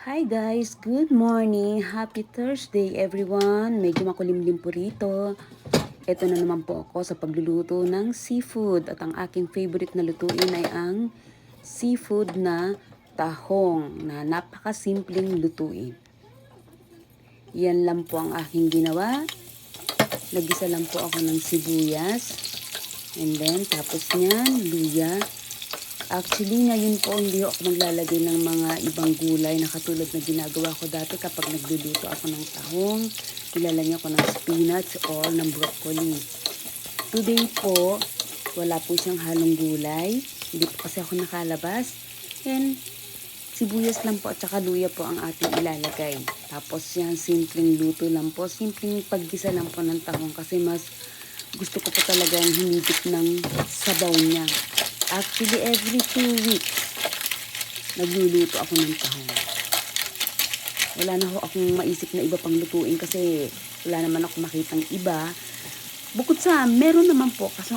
Hi guys, good morning. Happy Thursday everyone. Medyo makulimlim po rito. Ito na naman po ako sa pagluluto ng seafood at ang aking favorite na lutuin ay ang seafood na tahong na napakasimpleng lutuin. Yan lang po ang aking ginawa. Nagisa lang po ako ng sibuyas. And then tapos niyan, luya. Actually, ngayon po hindi ako maglalagay ng mga ibang gulay na katulad na ginagawa ko dati kapag nagluluto ako ng tahong. Nilalagyan ko ng spinach or ng broccoli. Today po, wala po siyang halong gulay. Hindi po kasi ako nakalabas. And sibuyas lang po at saka luya po ang ating ilalagay. Tapos yan, simpleng luto lang po. Simpleng paggisa lang po ng tahong kasi mas gusto ko po talagang humigit ng sabaw niya. Actually, every 2 weeks, nagluluto ako ng tahong. Wala na akong maisip na iba pang lutuin kasi wala naman ako makitang iba. Bukod sa, meron naman po kasi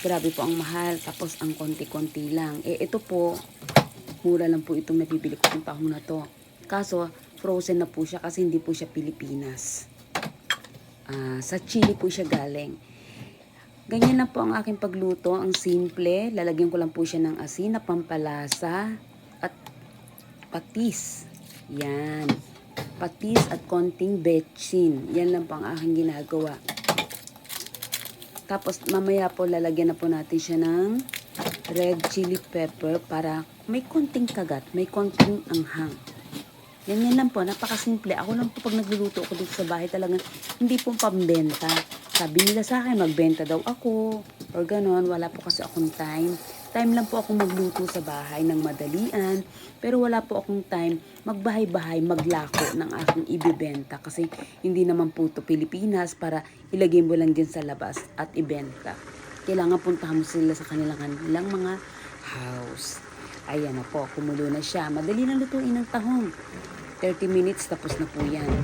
grabe po ang mahal. Tapos ang konti-konti lang. Ito po, mura lang po itong nabibili ko ng tahong na to. Kaso, frozen na po siya kasi hindi po siya Pilipinas. Sa Chile po siya galing. Ganyan na po ang aking pagluto, ang simple. Lalagyan ko lang po siya ng asin na pampalasa at patis. Yan. Patis at konting betchin. Yan lang po ang aking ginagawa. Tapos mamaya po lalagyan na po natin siya ng red chili pepper para may konting kagat, may konting anghang. Yan lang po, napakasimple. Ako lang po pag nagluluto ako dito sa bahay talagang hindi po pambenta. Sabi nila sa akin, magbenta daw ako, or ganon. Wala po kasi akong time. Time lang po akong magluto sa bahay ng madalian, pero wala po akong time magbahay-bahay, maglako ng aking ibibenta. Kasi hindi naman po ito Pilipinas para ilagay mo lang din sa labas at ibenta. Kailangan puntahan mo sila sa kanilang mga house. Ayan na po, kumulo na siya. Madali na lutuin ng tahong. 30 minutes, tapos na po yan.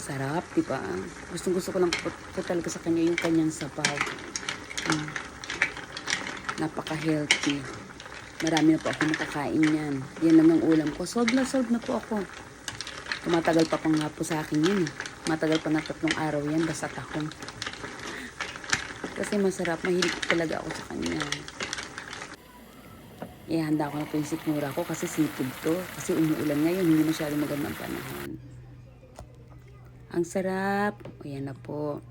Sarap, diba? Gustong-gusto ko lang po talaga sa kanya yung kanyang sabaw. Napaka-healthy. Marami na po ako nakakain yan. Yan lang ang ulam ko. Solve na po ako. Tumatagal pa nga po sa akin yun. Matagal pa na 3 araw yan, basta tahong. Kasi masarap, mahilig talaga ako sa kanya. Handa ko na po yung sikmura ko kasi seafood to. Kasi umuulan ngayon, hindi masyadong magandang panahon. Ang sarap. Ayan na po.